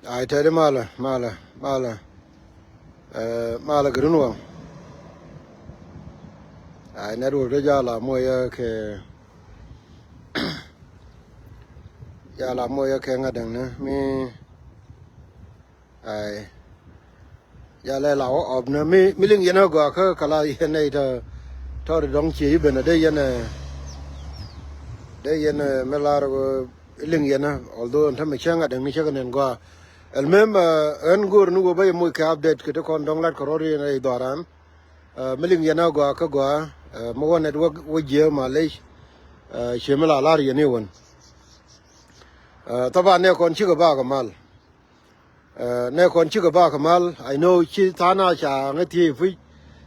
ai tere mala grunwa ai neru reja la moya ke ya la moya ke ngadang ne mi ai ya le la ob ne mi ling yena go ka kala yene ta dong chi ben de yene melar go ling yena although ta me changa dang ni chaga nen go el mem en gur nu go bay mo ka update ke kon dong lat ko ri ne doran mi ling yena go ka go mo won network wo je ma le shemela lar yene won taba ne kon chi go ba ka mal ne kon chi go ba ka mal I know chi thana cha ngati fu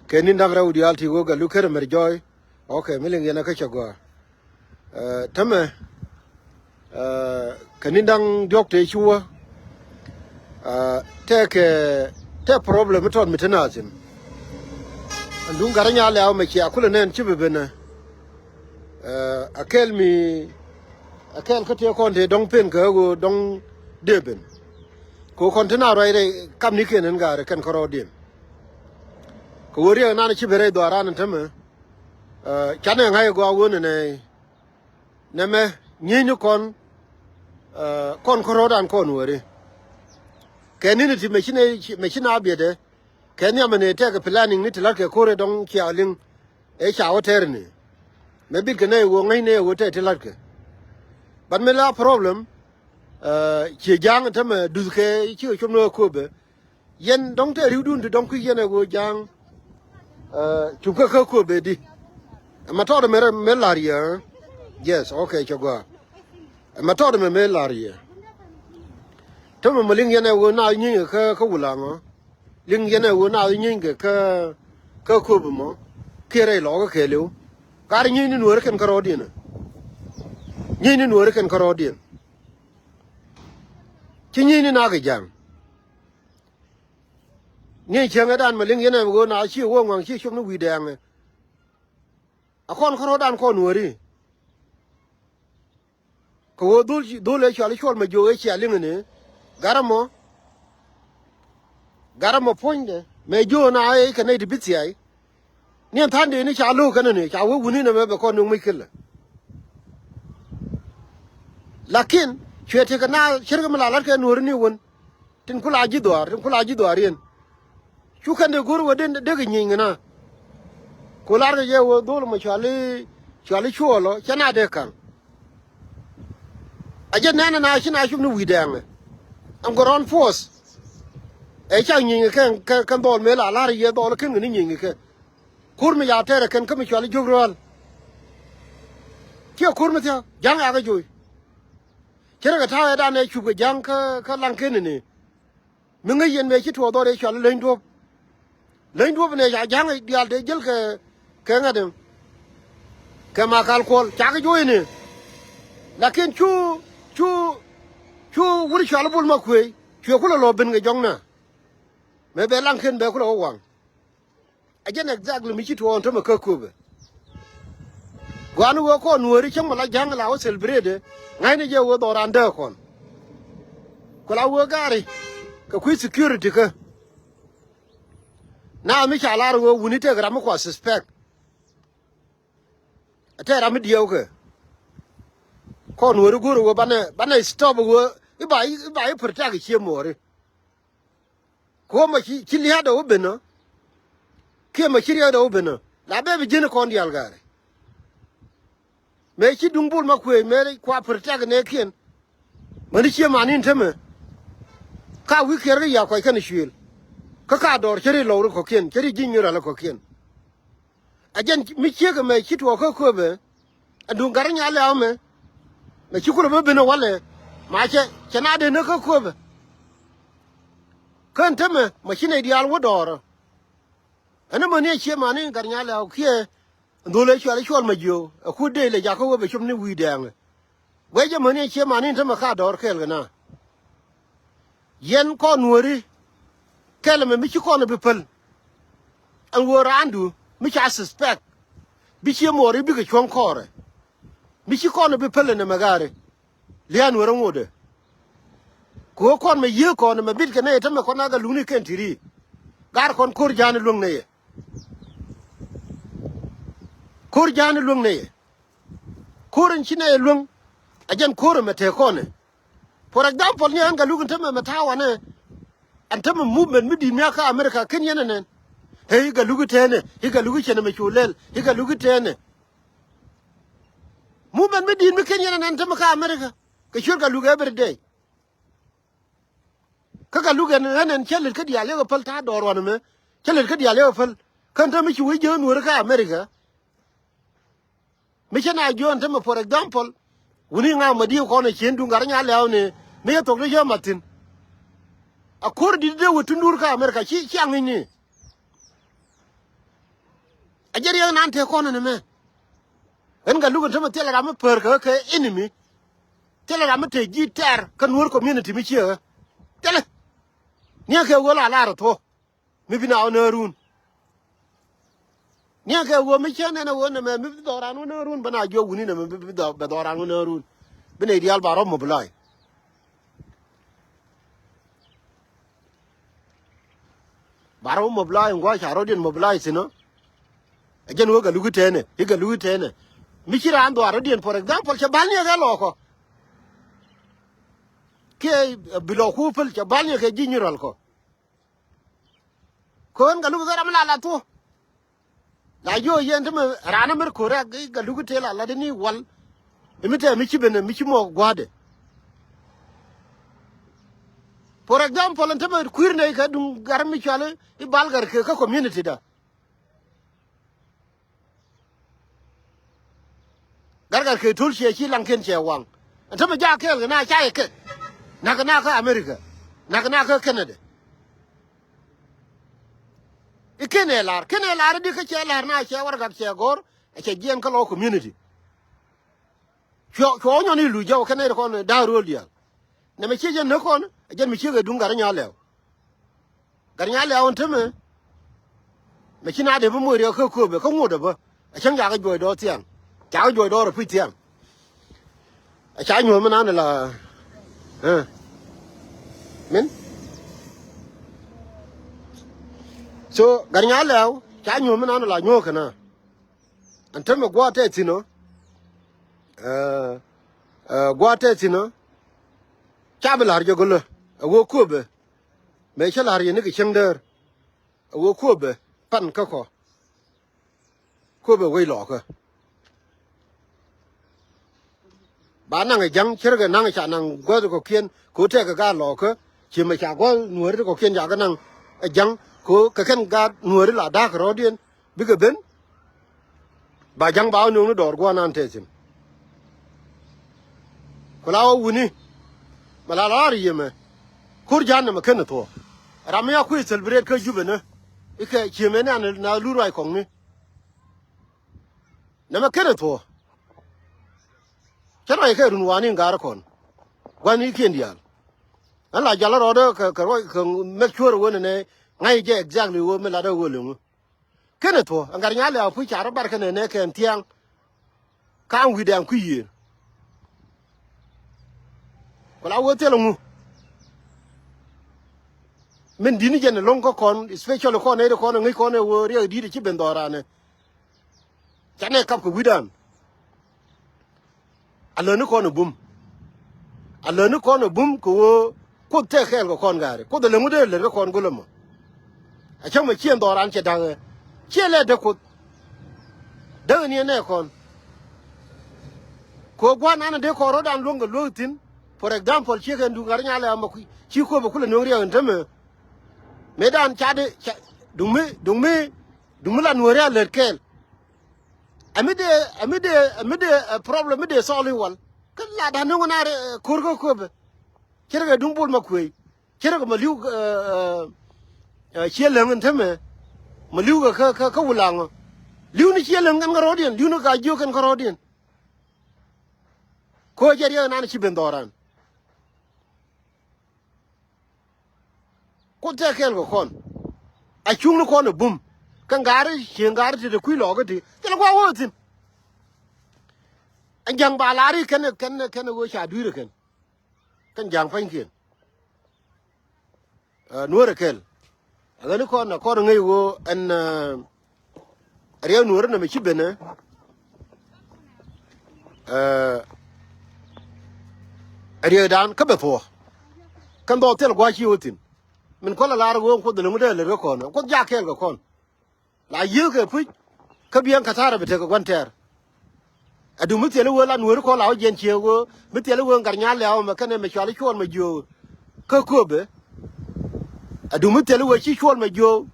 ke nin dang ra udi al ti go ga lu kher mer joy okay mi ling yena ka cha go tame ke nin dang jok te chuwa te problem ton mitnazim andun garanya le aw me chi akule nen chi be bena akel ka te kon te dong pen ka go dong deben ko kontena rai re kam ni kenen ga kan koro dim ko wori na chi bere do aran tame chane ngai go won ne me nyinyu kon koro dan kon wori kenini ti machine abiede kenya mane take planning ni tilake kore dong kialing e cha hoterni maybe kene wo ngai ne wo te tilake but me la problem chi jang tame duke chi chomno kobe yen dong te riudun de dong ku yene go jang chuka ka kobe di matodo me laria yes okay chagwa matodo me laria tama maling yana wo na yin ka wula ngo ling yana wo na yin ka ko bu mo kere lo ga kelu kar yin ni nuor kan karo din yin ni nuor kan karo din chi yin ni na ga jang ni chang dan maling yana wo na chi wo ngwang chi shom nu wi dang a kon karo dan ko nuori ko dul le chali chol ma jo e chi aling ne garamo poinde me jo na ai ka nei dibiti ai ni thande ni cha lo kana ni cha wo wuni na me be ko nu mi kila lakin chwete kana shirga mala lar ka nur ni won tin kula ji doar yen chu kan de gur wo den de ga nyin na ko lar ga ye wo dol ma chali chulo chana de kan aje nana na shi na shu nu widang am goron force e cha nyin kan dol me la ye dol kan ni nyin ke kur me ya tere kan kam chali jogrol ke kur me ta jang aga joy kere ga ta da ne chu ga jang ka lang ken ni mi ngi yen me chi to do de chali len do ne ya jang dial de jel ke ngadem ke ma kal kol cha ga joy ni lakin chu wuri chali bul ma kwe chu kula lo ben ga jong na me be lang ken be kula wang again exactly mi chi to on to ma ka ko be gwanu wo ko nuori chang la jang la o celebrate ngai ne je wo do ran de kon kula wo gari ka ku security ka na mi cha la wo wuni te gra mo ko suspect ate ra mi dio ke ko nuori guru wo bana stop wo ibai protect che more ko ma chi liha do be no ke ma chi do be no la be jine kon dial gare me chi dungbul ma kwe me kwa protect ne kien mani che manin teme ka wi kere ya ko kan shwil ka dor chere lo ko kien chere jinyura la ko kien ajen mi che ga me chi to ko be adun gar nya la me me chi ko be no wale ma che na de ne ko be kan teme machine dial wo dor ana mani che mani gar nya la kie ndole chwal ma jo ku de le ja ko be chum ni wi dang we je mani che mani teme ka dor kel na yen ko nuori kelme mi chi ko no be pel an wo randu mi cha suspect bi che mori bi ke chon kore mi chi ko no be pel ne magare lian wo ngode ko kon me ye kon me bit kene ta me kon aga luni ken tiri gar kon kur jan lung ne kur jan lung ne kurin chine lung ajan kur me te kon for example ni an ga lugun ta me tawa ne an ta me movement mi di mi aka America ken yana ne hey ga lugu tene he ga lugu chene me chulel he ga lugu tene movement mi di mi ken yana ne ta me ka America ke shur ga lugu every day kaka lugu ne chele ka dia le ga pal ta dor wan me chele ka dia le pal kan ta mi chu je nu ka America mi chena jo an ta me for example wuni nga ma di ko ne chen du ngar nya le ne me to le matin a kor di de wutu nur ka America chi ang ni a jeri nan te ko ne me en ga lugu ta me tele ra me per ka enemy tele ra me te ji ter kan nur community mi chi tele ni ke wo la ra to mi bi na ona run ni ke wo mi chene na wo ne me mi do ra no na run bana jo wuni ne me bi do ra no na run bene ideal baro mo blai baro mo blai ngwa charo din mo blai sino ajen wo ga lugu tene he ga lugu tene mi chira ando aro din for example che bal ni ga loko ke bilo ku pel che bal ni ke jinyural ko kon ga lugu ga la to la yo yen tama rana mer ko ra ga lugu tela la de ni wal imite mi ci bene mi ci mo gwade for example ntama kuir ne ka dum gar mi chale I balgar ke ka community da gargar ke tul she chi lanken che wang ntama ja ke na cha ke na ka America na ka Canada ikene lar di ka che lar na che war ga che gor che gen ka lo community cho nyo ni lu jaw kene ko ne da ro dia ne me che je ne ko ne mi che ga dun gar nya le on teme me chi na de bu mo ri ko be ko ngo de ba a chang ja ga joy do tiang ja ga joy do ro pi tiang a cha nyo me na ne la men so gar nya le cha nyo me na ne la nyo kana an teme gwa te tino gwa te tino cha be lar jo golo wo ko be me cha lar ye ne ke chang der wo ko be pan ka ko be we lo ka ba nang jang cher ga nang cha nang go ko kien ko te ga lo ka chi me cha go nuor ko kien ja ga nang jang ko ka ken ga nuor la da ro dien bi ga ben ba jang ba nu no dor go nan te sin ko la wuni mala la ri ye me kur jan me ken to ramya ku celebrate ka jube ne ike chime na lu rai kong ni na me ken to chara ke run wani ngar kon gwani kien dial ala jala ro de ka make sure wona ne ngai je exactly wo me la da wo lu ken to ngar nya le fu chara bar ken ne ken tiang kan wi dan ku yi wala wo telo mu men dini jene longo kon special kon e ko ngi kon e wo ri di ci ben dorane chane kap ko widan alonu kon bum ko wo ko te khel ko kon gare ko de le mude le kon golomo a chang ma chien doran che dang che le de ko de ni ne kon ko gwa na de ko ro dan longo lotin for example che kan du ngar nya le am ko chi ko ba kula no ri an teme medan chade dungme la nuore alerkel amide problem de soli wal kala da no na kurgo kobe kire dungbol makwe kire ko maliu chieleng nteme maliu ka wulang liu ni chieleng kan garodien liu no ka jo kan garodien ko jeri na ni bendoran ko te kel ko kon a chung ko no bum kan gari chengari te ku lo ga ti tel kwa wotin an jang ba lari kan wo sha duire kan jang fan ken nuore kel agani ko ngai go an ariya nuore na mechi bene ariya dan ka be po kan do tel gwa chi utin min ko la lar go ko de ngude le ko no ko ja kel go kon la yu ke pu ka bian ka tara be te ko gwanter adu mutele wo la nuore ko la jen chi go mutele wo ngar nya le aw ma kan me chali ko ma jo ka ko be adu mutele wo chi ko ma jo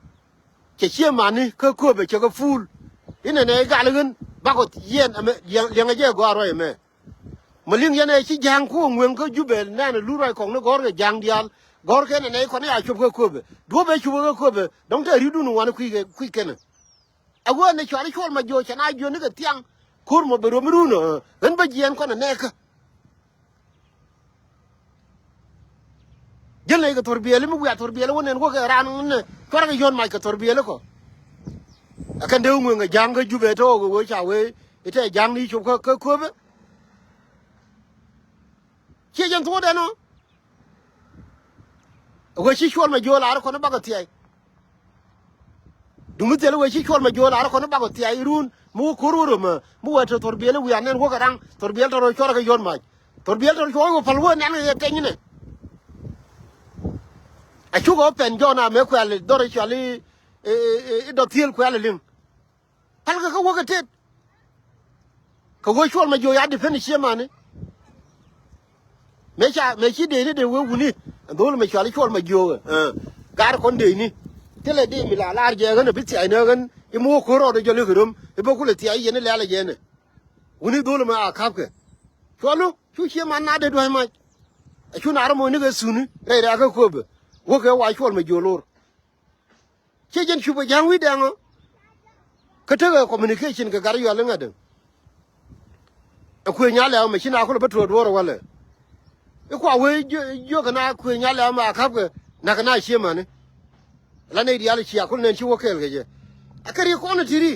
che chi mani ka ko be che ko ful ina ne ga le ba ko yen yang je go aro me maling yene chi jang ko ngwen ko jube na ne lu rai kong no gor ga jang dial gor ke ne ko ne a chup ko be do be chup ko be dong ta ridu no wan ku ke ne ago ne chari chol ma jo chana jo ne ga tiang kur mo be ro mru no en ba jien ko ne ka jel ne ga torbiele mu ya torbiele wonen ko ga ran ne ko ga yon mai ka torbiele ko akan de ngwen ga jang ga jube to go cha we ite jang ni chup ko be che jang to da no we chi chol ma jo la ko no ba ga tiai du mutel we chi chol ma jo la ko no ba ga tiai run mu kururu ma mu wa to torbiele wi anen ko ga rang torbiele to chora ga yon mai torbiele to ko fal wo nan ga te ni a chu go pen jo na me ko ale do re chali do tiel ko ale lim pal ga ko ga tet ko go chol ma jo ya de fen chi ma ne me chi de we wuni do me chali chol ma jo gar kon de ni tele de mi la je ga ne bi ti ai ne gan i mu ko ro de jo le rum e bo ku le ti ai ye ne la je ne wuni do ma a kap ke cholo chu chi ma na de do ma a chu na ro mo ni ga su ni re ra ga ko be wo ke wa chol ma jo lor che jen chu ba jang wi da ngo ka te ga communication ga gar yo le ngade ko nya le ma chi na ko ba to do ro wala e ko we yo ga na ko nya le ma kap ke na ka na shi ma ne la ne di ala chi a ko ne chi wo ke ge je akari ko na tiri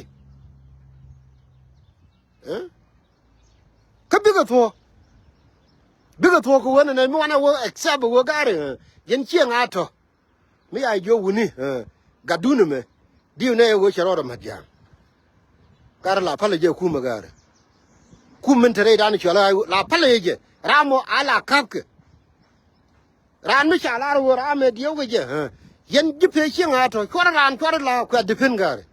ka biga to ko wona ne mi wana wo accept wo gare yen chi nga to mi ai jo wuni gadunu me di ne wo charo ma dia kar la pale je ku ma gare ku min tare da ni chola la pale je ramo ala kapke ran mi chala wo rame di wo je yen ji pe chi nga to ko ran ko la ko dipin gare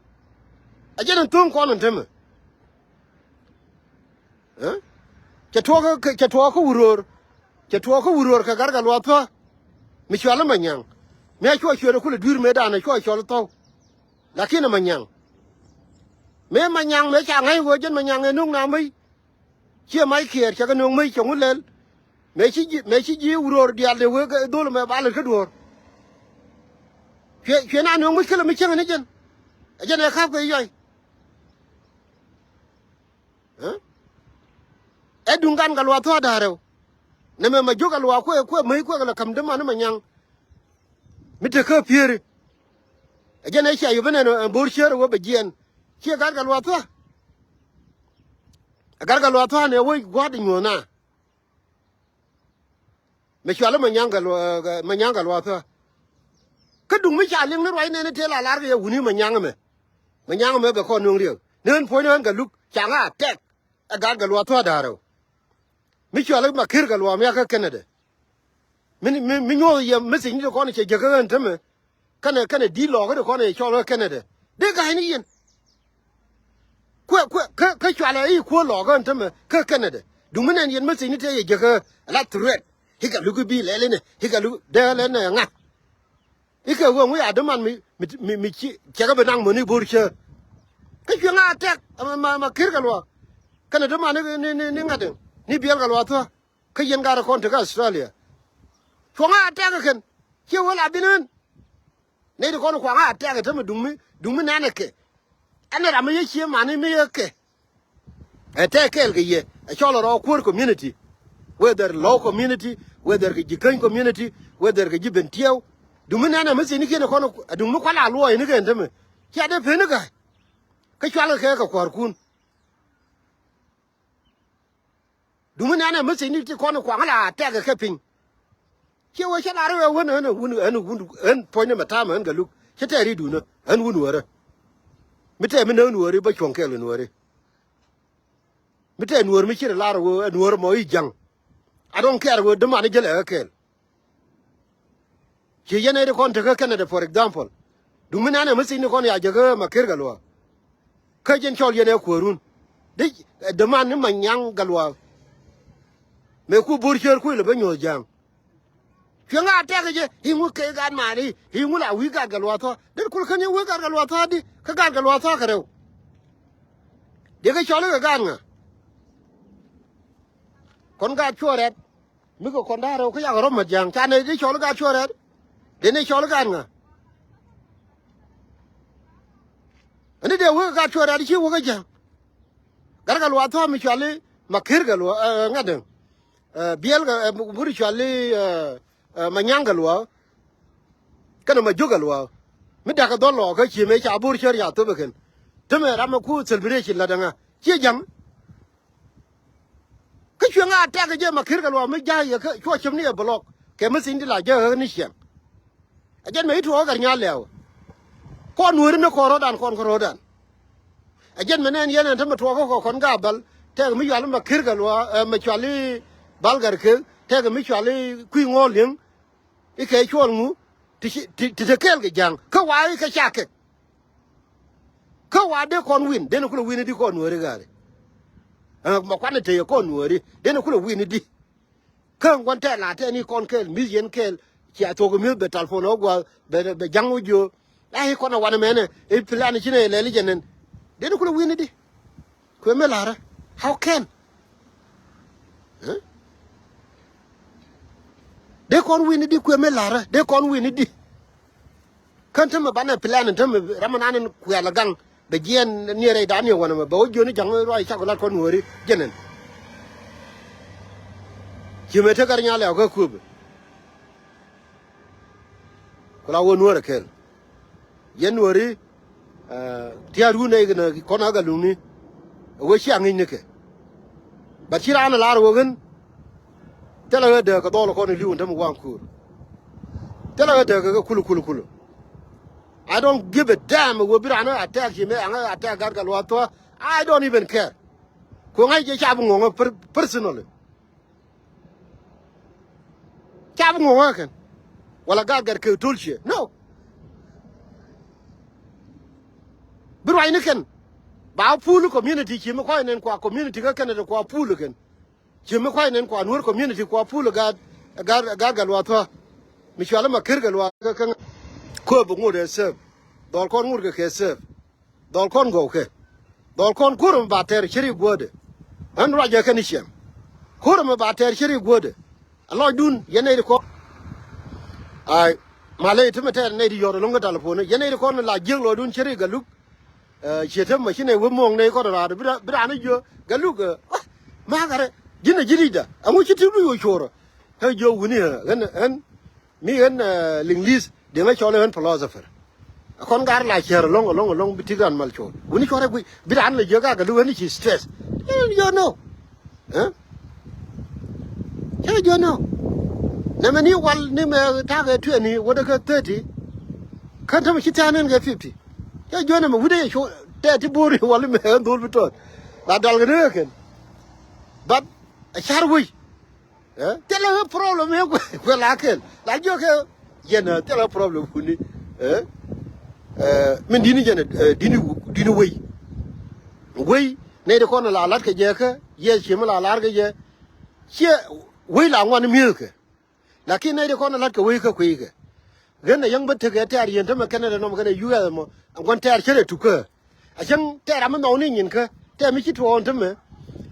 a je nan tun ko nan teme ke to ko uror ka garga lo to mi chwala manyang me chwa chwere kule dur me dana chwa chwala to lakini manyang me cha ngai wo jen manyang e nung na mai che mai kier cha ga nung mai chong lel me chi ji uror dia le we ga dol me bal ka dor che na nung mai kala mi chen ne jen ajen e khap ko yoy edungan ga lo to da rew ne me ma joga lo ko mai ko ga kam de man manyang mite ka piere ajana sha yubene no borshero wo begien che garga lo to ne wo gwad nyona me chwala manyanga lo to ka dung mi cha ling ne roi ne te la lar ga wuni manyanga me be ko nung riyo nen po nen ga luk changa tek garga lo to da rew mi chwala ma kir ga lo me ka kenede mi nyo ye misi ni ko ne che jaga ntame kana di lo ga ko ne cho lo kenede de ga ni yin ka chwala yi ko lo ga ntame ka kenede du menen yin misi ni te ye jaga la threat hika lu bi le ne hika lu de le ne nga hika wo mu ya de man mi chi jaga be nang mo ni bur che ka chwala tek ma kir ga lo kana de man ni ngade ni biel ga lo to ka yen ga ko te ga Australia kwanga ataka ken ke wala binin ne de kono kwanga ataka tama dumi nanake ana rama ye chi mani me yake ataka ke ye a cholo ro kur community whether low community whether ke jikan community whether ke jiben tiaw dumi nana me sini ke ne kono dumi kwala lo ni ke ndeme ke de pe ne ga ka chwala ke ka kwar kun dumi nana me sini ke kono kwanga ataka ke pin che wa cha la re wa na wun point ma ta man ga lu che te ri du na an wun wa re mi te mi na nu re ba chon ke le nu re mi te nu mi chi la ro wo nu mo yi jang I don't care wo de ma ni jele ke che ye ne de kon te ka Canada for example du mi na ne mi sin kon ya je ga ma ker ga lo ka jen chol ye ne ko run de man ni ma nyang ga lo me ku bur cher ku le ba nyo jang Kyo nga te ke je hingu ke gan mari hingu la wi ga galwa tho de kul khanye wi ga galwa tho di ka ga galwa tho kare de ke chole ga gan nga kon ga chore mi ko kon da ro ko ya ro ma jang cha ne de chole ga chore de ne chole gan nga ani de wi ga chore di chi wi ga jang gar galwa tho mi chole ma khir galwa nga de biel ga buri chole manyangalwa kana majogalwa mida ka dollo ka chi me cha bur cher ya to beken teme ram ku celebration la danga chi jam ka chunga ta ka je makir galwa me ja ya ka cho chim ni block ke me sin di la je ni shen ajen me itu gar nya lew ko nuur ne ko rodan kon ko rodan ajen me nen yenen teme to ko kon ga bal te me yal makir galwa me chali balgar ke te ga mi chali kui ngolin ike chol ngu ti te kel ge jang ka wa ka chake ka wa de kon win de no ko win di kon wori gare ma kwane te kon wori de no ko win di ka ngon te la te ni kon kel mi yen kel ki a to go mi be telephone ogwa be jangu jo ai ko na wana mene e plan chine le li jenen de no ko win di ko me lara how can de kon win di ko me lara de kon win di kan tama bana plan tama ramanan ku ya lagang be gien ni re da ni wona ba o joni jang ro cha ko la kon wori jenen jimete gar nya le ko ku ko la won wora kel yen wori tiaru ne gna kon aga lumi wo shi angin ne ke ba chira na lar wo gen tela de ka dolo ko ni liun tam wan kur tela de ka kulu I don't give a damn wo birana attack me anga attack gar gal wato I don't even care ko ngai je chabu ngo personally chabu ngo kan wala gar ke tulche no birwa ni kan ba pulu community chi me ko nen kwa community ka kan de kwa pulu kan Jimmy Quine and Quanur community qua pool Gargalwata, Michelle Makirgalwa, Kurbungur serve, Dolcon Murga serve, Dolcon Goke, Dolcon Kurum Bater Cherry Wood, and Raja Canisham, Kurum Bater Cherry Wood, a Lord Dun, Yenade. I Malay Timothy Nady your longer telephone, Yenade corner like Jill or Dun Cherry Galuk, Shetam machine, Wumong, they got a Branajo, Galuga, Margaret. Jina jirida amu chiti lu yo choro he jo wuni en mi en l'inglis de nga chole en philosopher kon gar la cher long bitigan mal choro wuni chore bi ran le joga ga lu ni chi stress you know you know na mani wal ni me ta ga 20 woda ka 30 kan ta mi chitanen ga 50 ya jo na mu wude sho 30 buri wal me ndol biton la dal ga ne ken but a charwe tell a problem here la ken la jo ke yena tell a problem kuni min dini jene dini wey ne de kono la lat ke je ke ye chim la lar ke je che wey la ngwan mi ke lakin ne de kono lat ke wey ke ku ke gena yang bet ke tar yen to me ken de no me yu ya mo ngon tar chere tu ke a chang tar am no ni nyin ke te mi chi to on to me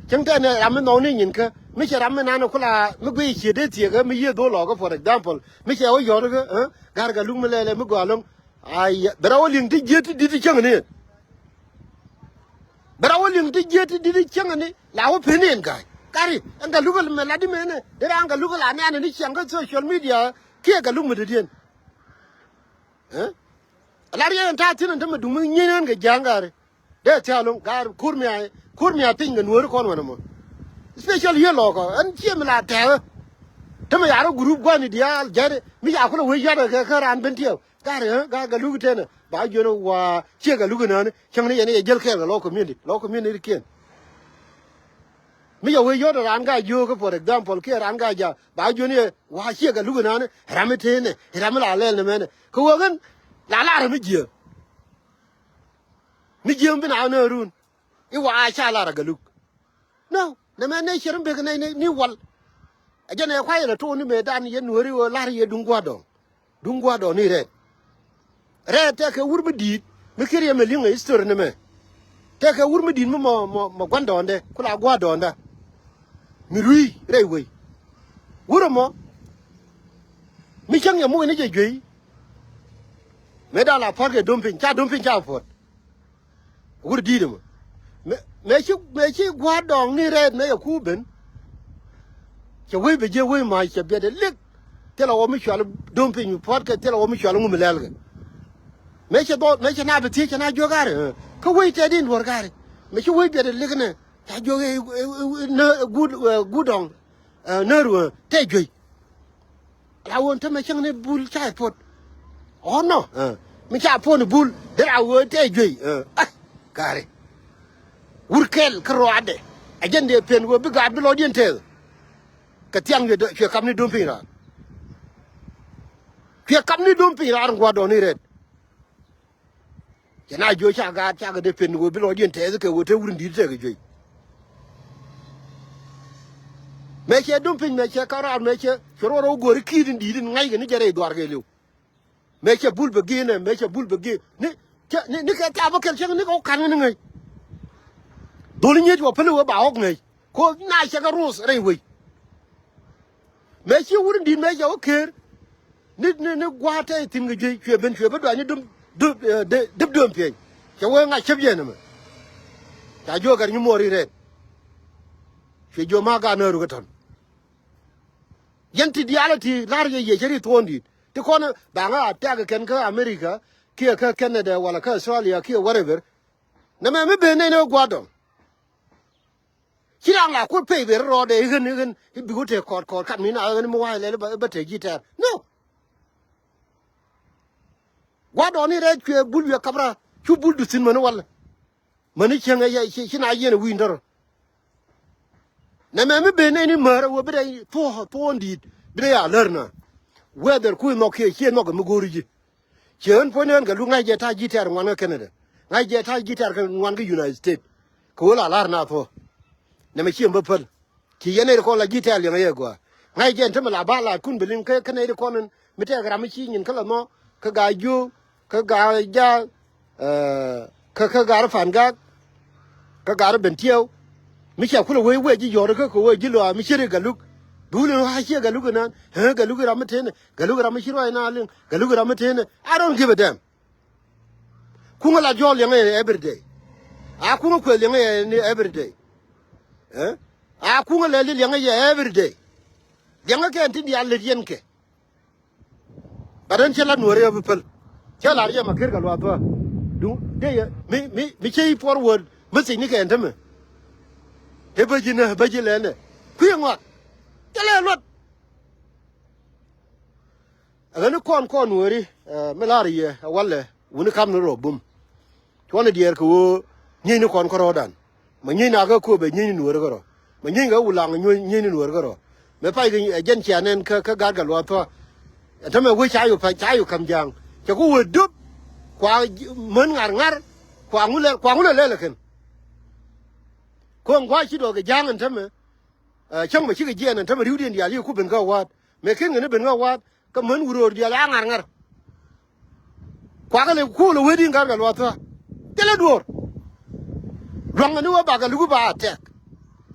chang te ne am no ni nyin ke mi che ram na no kula mi gwi chi de ti ke mi ye do lo ko for example mi che o yor ke gar ga lung le mi go long ai bra o ling ti je ti di chang ni bra o ling ti je ti di chang ni la o pe ni ga kari an ga lugal me la di me ne de an ga lugal an ni chang ga social media ke ga lung me de dien la ri an ta tin an ta du mi nyen ga jangare de ta long gar kurmia tin ga nuor kon wana mo special here logo an chiem la ta Tama yaro group gwani dia jare mi ya ko we jare ka ran ben tiyo gare ga lugu tene ba jono wa che ga lugu nan chang ne ye jel ke ga lo community ken mi ya we yo ran ga yo ko for example ke ran ga ja ba jono wa che ga lugu nan ramete ne ramala le ne men ko wo gan la mi je bin ana run I wa cha la ga lugu no ne men ne shirin be ne ni wal aja ne kwa ile to ni medan ye nuori wo lar ye dungwa do ni re te ke wurmi di mi kiriye me linga history ne me te ke wurmi di mo gwanda onde kula gwa do onda mi rui re we wuro mo mi chang ya mo ni je gwe medala parke dumping cha fot wur di de mo me chi gwa do ni re ne ya ku ben che we be je we ma che be de lik te la o mi chwa dumping mi pot ke te la o mi chwa ngum lelga me che na be ti che na jogare ko we te din wor gare me che we be de lik ne ta joge na good on na ru te joi la won te me chang ne bul cha pot oh no me cha pot ne bul de la wo te joi gare wurkel kro ade ajende pen wo bi ga bi lo dien te ka tiang ye che kam ni dumping ra che kam ni dumping ra ngwa do ni red na jo cha ga de pen wo bi lo dien te ke wo te wurin di te ke joi me che dumping me che kara me che ro go ri ki din di din ngai ke ni jere dwar ke lu me che bul be gene me che bul be ge ni ka ta ba ke che ni ko kan ni ngai do ni nye jo pele wo ba ok ngai ko na che ka rus re we me chi wurin di me ja oker ni gwa ta tin ge je chwe ben chwe ba do ni dum pe che wo nga chep je ne me ta jo gar ni mori re che jo ma ga na ru ga ton yanti diality lar ye jeri tondi te kono ba nga ta ga ken ka America ki ka Canada wala ka Australia ki whatever na me be ne gwa do Kirang la ko pe be ro de gen bi ko te kor kat mi na mo wa le ba te gitar no gwa do ni re kwe bul ya kabra chu bul du sin man wala mani chenga ya shi na yen wi ndor na me be ne ni mar wo be dai to ndi be ya lerna whether ku no ke no ga mugori ji chen po ne ga lu ngai je ta gitar ngwan Canada ngai je ta gitar ga ngwan ga United States ko la lar na to na me chiem bopal ki yene ko la gitar le ngai gwa ngai je ntama la ba la kun bilin ka ne ko men me te ga mi chi nyin kala no ka ga ju ka ga ja ka ga fan ga ka ga ben tiao mi cha kula we ji yor ka ko we ji lo mi shiri ga luk du le ha shi ga luk nan ha ga luk ra me te ne ga luk ra me shiro ina lin ga luk ra me te ne I don't give a damn kunga la jo le ngai every day a kunga ko le ngai every day a kunga le ngai every day yang ke anti dia le yen ke badan chela nuore ya bupal chela ya makir ga lo atwa du de ya mi chei forward mi sin ni ke antame he bajina bajile ne kuyangwa chela lot agani kon nuore melari ye walle woni kam no robum chwana dier ko nyi ni kon ko dan ma nyi na ga ko be nyi nuore ko ma nyi ga ulang nyi ni nuore ko me pai ga jen chanen ka ga ga lo atwa tame we chayo kam jang che ko we dup kwa men ngar kwa ngule le ken ko ngwa chi do ga jang tame chang ma chi ga jen tame riu din dia li ku ben ga wat me ken ne ben ga wat ka men wuro dia la ngar kwa ga le ku le we din ga lo ta tele dor rong ne wa ba ga lu ba attack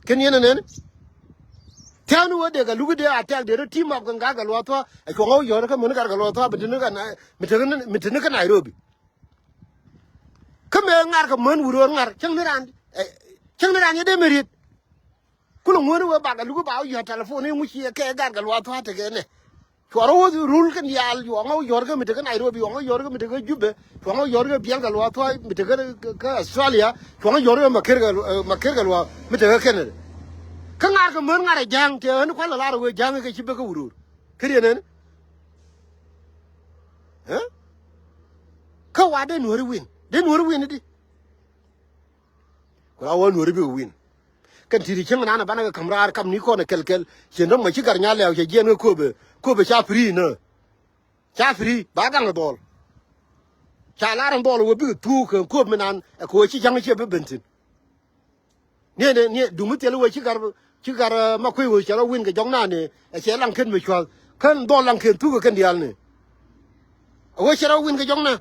ken yene ne Tianu wa de ga lugu de attack de team up ga ga lo to e ko yo ka mun ga lo to bitinu ga na mitinu ka Nairobi kame ngar ka mun wuro ngar chang ran de merit kulo ngoro wa ba ga lugu ba yo telephone mu chi ke ga lo to ta ke ne choro wo rule kan yal yo ngo yo ga mitinu Nairobi yo ngo yo ga mitinu Jube yo ngo yo ga bian ga lo to mitinu ka Australia yo ngo yo ga makir ga lo mitinu Canada Kangar ka mun ngare jang te an kwala la ro jang ka chibe ka wuru. Kirienen. Eh? Ka wa de nori win. De nori win di. Ko wa nori bi win. Kan tiri chang na bana ka kamrar kam ni ko na kel chendo ma chi gar nya le je jen ko be cha free na. Cha free ba gang bol. Cha la ran bol wo bi tu ko menan ko chi jang che be bentin. Nye du mu tele wo chi gar ma kwe wo cha la win ka jong na ne che lang ken me chwa kan bol lang ken tu ko kan dial ne. Wo cha la win ka jong na